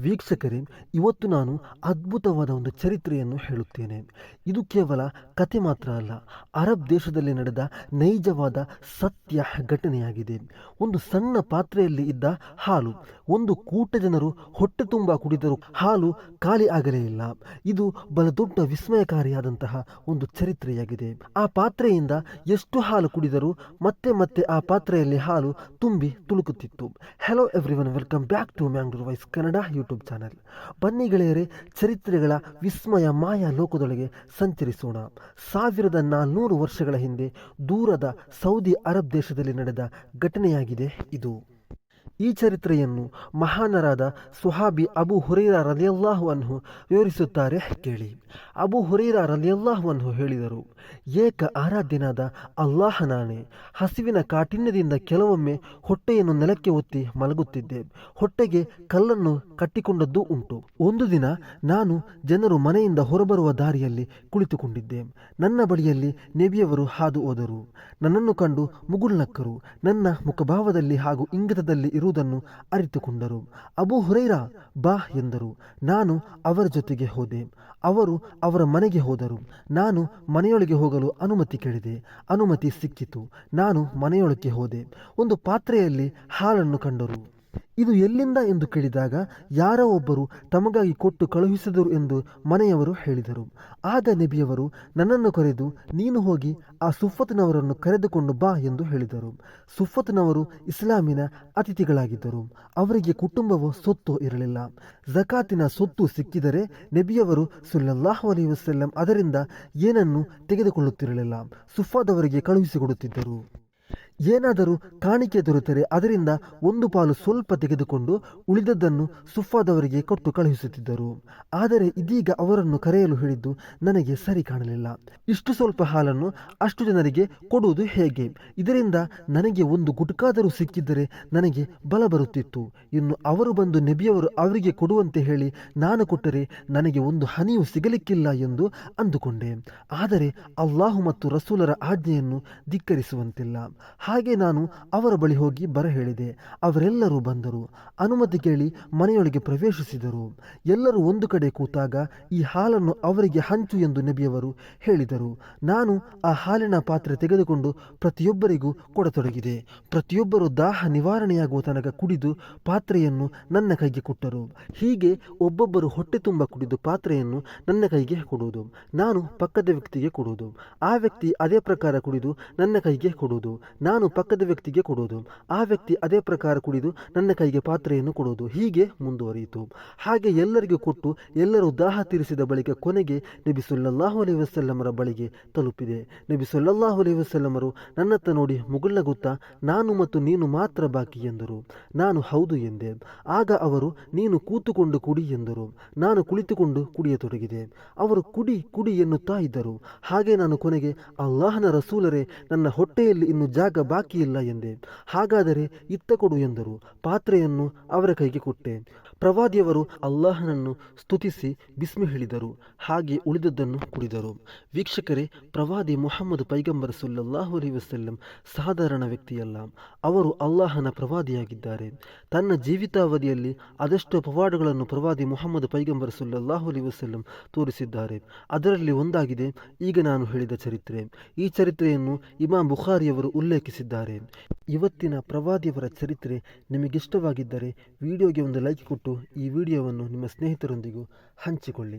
ವೀಕ್ಷಕರೇ, ಇವತ್ತು ನಾನು ಅದ್ಭುತವಾದ ಒಂದು ಚರಿತ್ರೆಯನ್ನು ಹೇಳುತ್ತೇನೆ. ಇದು ಕೇವಲ ಕತೆ ಮಾತ್ರ ಅಲ್ಲ, ಅರಬ್ ದೇಶದಲ್ಲಿ ನಡೆದ ನೈಜವಾದ ಸತ್ಯ ಘಟನೆಯಾಗಿದೆ. ಒಂದು ಸಣ್ಣ ಪಾತ್ರೆಯಲ್ಲಿ ಇದ್ದ ಹಾಲು. ಒಂದು ಕೂಟ ಜನರು ಹೊಟ್ಟೆ ತುಂಬ ಕುಡಿದರೂ ಹಾಲು ಖಾಲಿ ಆಗಲೇ ಇಲ್ಲ. ಇದು ಬಲ ದೊಡ್ಡ ವಿಸ್ಮಯಕಾರಿಯಾದಂತಹ ಒಂದು ಚರಿತ್ರೆಯಾಗಿದೆ. ಆ ಪಾತ್ರೆಯಿಂದ ಎಷ್ಟು ಹಾಲು ಕುಡಿದರೂ ಮತ್ತೆ ಮತ್ತೆ ಆ ಪಾತ್ರೆಯಲ್ಲಿ ಹಾಲು ತುಂಬಿ ತುಳುಕುತ್ತಿತ್ತು. Hello everyone, welcome back to Mangalore voice Kannada YouTube channel. ಬನ್ನಿ ಚರಿತ್ರೆಗಳ ವಿಸ್ಮಯ ಮಾಯಾ ಲೋಕದೊಳಗೆ ಸಂಚರಿಸೋಣ. 1400 ವರ್ಷಗಳ ಹಿಂದೆ ದೂರದ ಸೌದಿ ಅರಬ್ ದೇಶದಲ್ಲಿ ನಡೆದ ಘಟನೆಯಾಗಿದೆ ಇದು. ಈ ಚರಿತ್ರೆಯನ್ನು ಮಹಾನರಾದ ಸುಹಾಬಿ ಅಬು ಹುರೈರಾ ರಲಿಯಲ್ಲಾಹು ಅನ್ಹು ವಿವರಿಸುತ್ತಾರೆ, ಕೇಳಿ. ಅಬು ಹುರೈರಾ ರಲಿಯಲ್ಲಾಹು ಅನ್ಹು ಹೇಳಿದರು, ಏಕ ಆರಾಧ್ಯನಾದ ಅಲ್ಲಾಹನಾಣೆ, ಹಸಿವಿನ ಕಾಠಿಣ್ಯದಿಂದ ಕೆಲವೊಮ್ಮೆ ಹೊಟ್ಟೆಯನ್ನು ನೆಲಕ್ಕೆ ಒತ್ತಿ ಮಲಗುತ್ತಿದ್ದೆ. ಹೊಟ್ಟೆಗೆ ಕಲ್ಲನ್ನು ಕಟ್ಟಿಕೊಂಡದ್ದು ಉಂಟು. ಒಂದು ದಿನ ನಾನು ಜನರು ಮನೆಯಿಂದ ಹೊರಬರುವ ದಾರಿಯಲ್ಲಿ ಕುಳಿತುಕೊಂಡಿದ್ದೆ. ನನ್ನ ಬಳಿಯಲ್ಲಿ ನಬಿಯವರು ಹಾದು ಹೋದರು. ನನ್ನನ್ನು ಕಂಡು ಮುಗುಳ್ನಕ್ಕರು. ನನ್ನ ಮುಖಭಾವದಲ್ಲಿ ಹಾಗೂ ಇಂಗಿತದಲ್ಲಿ ಇರುವುದನ್ನು ಅರಿತುಕೊಂಡರು. ಅಬು ಹುರೈರಾ, ಬಾ ಎಂದರು. ನಾನು ಅವರ ಜೊತೆಗೆ ಹೋದೆ. ಅವರು ಅವರ ಮನೆಗೆ ಹೋದರು. ನಾನು ಮನೆಯೊಳಗೆ ಹೋಗಲು ಅನುಮತಿ ಕೇಳಿದೆ. ಅನುಮತಿ ಸಿಕ್ಕಿತು. ನಾನು ಮನೆಯೊಳಗೆ ಹೋದೆ. ಒಂದು ಪಾತ್ರೆಯಲ್ಲಿ ಹಾಲನ್ನು ಕಂಡರು. ಇದು ಎಲ್ಲಿಂದ ಎಂದು ಕೇಳಿದಾಗ ಯಾರೋ ಒಬ್ಬರು ತಮಗಾಗಿ ಕೊಟ್ಟು ಕಳುಹಿಸಿದರು ಎಂದು ಮನೆಯವರು ಹೇಳಿದರು. ಆಗ ನಬಿಯವರು ನನ್ನನ್ನು ಕರೆದು, ನೀನು ಹೋಗಿ ಆ ಸುಫತ್ನವರನ್ನು ಕರೆದುಕೊಂಡು ಬಾ ಎಂದು ಹೇಳಿದರು. ಸುಫತ್ನವರು ಇಸ್ಲಾಮಿನ ಅತಿಥಿಗಳಾಗಿದ್ದರು. ಅವರಿಗೆ ಕುಟುಂಬವೋ ಸೊತ್ತು ಇರಲಿಲ್ಲ. ಝಕಾತಿನ ಸೊತ್ತು ಸಿಕ್ಕಿದರೆ ನಬಿಯವರು ಸಲ್ಲಲ್ಲಾಹು ಅಲೈಹಿ ವಸಲ್ಲಂ ಅದರಿಂದ ಏನನ್ನು ತೆಗೆದುಕೊಳ್ಳುತ್ತಿರಲಿಲ್ಲ, ಸುಫಾದವರಿಗೆ ಕಳುಹಿಸಿಕೊಡುತ್ತಿದ್ದರು. ಏನಾದರೂ ಕಾಣಿಕೆ ದೊರೆತರೆ ಅದರಿಂದ ಒಂದು ಪಾಲು ಸ್ವಲ್ಪ ತೆಗೆದುಕೊಂಡು ಉಳಿದದ್ದನ್ನು ಸುಫಾದವರಿಗೆ ಕೊಟ್ಟು ಕಳುಹಿಸುತ್ತಿದ್ದರು. ಆದರೆ ಇದೀಗ ಅವರನ್ನು ಕರೆಯಲು ಹೇಳಿದ್ದು ನನಗೆ ಸರಿ ಕಾಣಲಿಲ್ಲ. ಇಷ್ಟು ಸ್ವಲ್ಪ ಹಾಲನ್ನು ಅಷ್ಟು ಜನರಿಗೆ ಕೊಡುವುದು ಹೇಗೆ? ಇದರಿಂದ ನನಗೆ ಒಂದು ಗುಟ್ಕಾದರೂ ಸಿಕ್ಕಿದ್ದರೆ ನನಗೆ ಬಲ ಬರುತ್ತಿತ್ತು. ಇನ್ನು ಅವರು ಬಂದು ನಬಿಯವರು ಅವರಿಗೆ ಕೊಡುವಂತೆ ಹೇಳಿ ನಾನು ಕೊಟ್ಟರೆ ನನಗೆ ಒಂದು ಹನಿಯೂ ಸಿಗಲಿಕ್ಕಿಲ್ಲ ಎಂದು ಅಂದುಕೊಂಡೆ. ಆದರೆ ಅಲ್ಲಾಹು ಮತ್ತು ರಸೂಲರ ಆಜ್ಞೆಯನ್ನು ಧಿಕ್ಕರಿಸುವಂತಿಲ್ಲ. ಹಾಗೆ ನಾನು ಅವರ ಬಳಿ ಹೋಗಿ ಬರ ಹೇಳಿದೆ. ಅವರೆಲ್ಲರೂ ಬಂದರು. ಅನುಮತಿ ಕೇಳಿ ಮನೆಯೊಳಗೆ ಪ್ರವೇಶಿಸಿದರು. ಎಲ್ಲರೂ ಒಂದು ಕಡೆ ಕೂತಾಗ ಈ ಹಾಲನ್ನು ಅವರಿಗೆ ಹಂಚು ಎಂದು ನಬಿಯವರು ಹೇಳಿದರು. ನಾನು ಆ ಹಾಲಿನ ಪಾತ್ರೆ ತೆಗೆದುಕೊಂಡು ಪ್ರತಿಯೊಬ್ಬರಿಗೂ ಕೊಡತೊಡಗಿದೆ. ಪ್ರತಿಯೊಬ್ಬರು ದಾಹ ನಿವಾರಣೆಯಾಗುವ ತನಕ ಕುಡಿದು ಪಾತ್ರೆಯನ್ನು ನನ್ನ ಕೈಗೆ ಕೊಟ್ಟರು. ಹೀಗೆ ಒಬ್ಬೊಬ್ಬರು ಹೊಟ್ಟೆ ತುಂಬ ಕುಡಿದು ಪಾತ್ರೆಯನ್ನು ನನ್ನ ಕೈಗೆ ಕೊಡುವುದು, ನಾನು ಪಕ್ಕದ ವ್ಯಕ್ತಿಗೆ ಕೊಡುವುದು, ಆ ವ್ಯಕ್ತಿ ಅದೇ ಪ್ರಕಾರ ಕುಡಿದು ನನ್ನ ಕೈಗೆ ಕೊಡುವುದು, ನಾನು ಪಕ್ಕದ ವ್ಯಕ್ತಿಗೆ ಕೊಡುವುದು, ಆ ವ್ಯಕ್ತಿ ಅದೇ ಪ್ರಕಾರ ಕುಡಿದು ನನ್ನ ಕೈಗೆ ಪಾತ್ರೆಯನ್ನು ಕೊಡುವುದು. ಹೀಗೆ ಮುಂದುವರಿಯಿತು. ಹಾಗೆ ಎಲ್ಲರಿಗೂ ಕೊಟ್ಟು ಎಲ್ಲರೂ ದಾಹ ತೀರಿಸಿದ ಬಳಿಕ ಕೊನೆಗೆ ನಬಿ ಸಲ್ಲಲ್ಲಾಹು ಅಲೈಹಿ ವಸಲ್ಲಮರ ಬಳಿಗೆ ತಲುಪಿದೆ. ನಬಿ ಸಲ್ಲಲ್ಲಾಹು ಅಲೈಹಿ ವಸಲ್ಲಮರು ನನ್ನತ್ತ ನೋಡಿ ಮುಗುಳ್ನಗುತ್ತಾ, ನಾನು ಮತ್ತು ನೀನು ಮಾತ್ರ ಬಾಕಿ ಎಂದರು. ನಾನು ಹೌದು ಎಂದೆ. ಆಗ ಅವರು, ನೀನು ಕೂತುಕೊಂಡು ಕುಡಿ ಎಂದರು. ನಾನು ಕುಳಿತುಕೊಂಡು ಕುಡಿಯತೊಡಗಿದೆ. ಅವರು ಕುಡಿ ಕುಡಿ ಎನ್ನುತ್ತಾ ಇದ್ದರು. ಹಾಗೆ ನಾನು ಕೊನೆಗೆ, ಅಲ್ಲಾಹನ ರಸೂಲರೇ, ನನ್ನ ಹೊಟ್ಟೆಯಲ್ಲಿ ಇನ್ನು ಜಾಗ ಬಾಕಿ ಇಲ್ಲ ಎಂದೆ. ಹಾಗಾದರೆ ಇತ್ತ ಕೊಡು ಎಂದರು. ಪಾತ್ರೆಯನ್ನು ಅವರ ಕೈಗೆ ಕೊಟ್ಟೆ. ಪ್ರವಾದಿಯವರು ಅಲ್ಲಾಹನನ್ನು ಸ್ತುತಿಸಿ ಬಿಸ್ಮಿ ಹೇಳಿದರು. ಹಾಗೆ ಉಳಿದದ್ದನ್ನು ಕುಡಿದರು. ವೀಕ್ಷಕರೇ, ಪ್ರವಾದಿ ಮುಹಮ್ಮದ್ ಪೈಗಂಬರ್ ಸಲ್ಲಲ್ಲಾಹು ಅಲೈಹಿ ವಸಲ್ಲಂ ಸಾಧಾರಣ ವ್ಯಕ್ತಿಯಲ್ಲ. ಅವರು ಅಲ್ಲಾಹನ ಪ್ರವಾದಿಯಾಗಿದ್ದಾರೆ. ತನ್ನ ಜೀವಿತಾವಧಿಯಲ್ಲಿ ಅದೆಷ್ಟೋ ಪವಾಡಗಳನ್ನು ಪ್ರವಾದಿ ಮುಹಮ್ಮದ್ ಪೈಗಂಬರ್ ಸಲ್ಲಲ್ಲಾಹು ಅಲೈಹಿ ವಸಲ್ಲಂ ತೋರಿಸಿದ್ದಾರೆ. ಅದರಲ್ಲಿ ಒಂದಾಗಿದೆ ಈಗ ನಾನು ಹೇಳಿದ ಚರಿತ್ರೆ. ಈ ಚರಿತ್ರೆಯನ್ನು ಇಮಾಮ್ ಬುಖಾರಿಯವರು ಉಲ್ಲೇಖಿಸಿದ್ದಾರೆ. ಇವತ್ತಿನ ಪ್ರವಾದಿಯವರ ಚರಿತ್ರೆ ನಿಮಗಿಷ್ಟವಾಗಿದ್ದರೆ ವಿಡಿಯೋಗೆ ಒಂದು ಲೈಕ್ ಕೊಟ್ಟು ಈ ವಿಡಿಯೋವನ್ನು ನಿಮ್ಮ ಸ್ನೇಹಿತರೊಂದಿಗೂ ಹಂಚಿಕೊಳ್ಳಿ.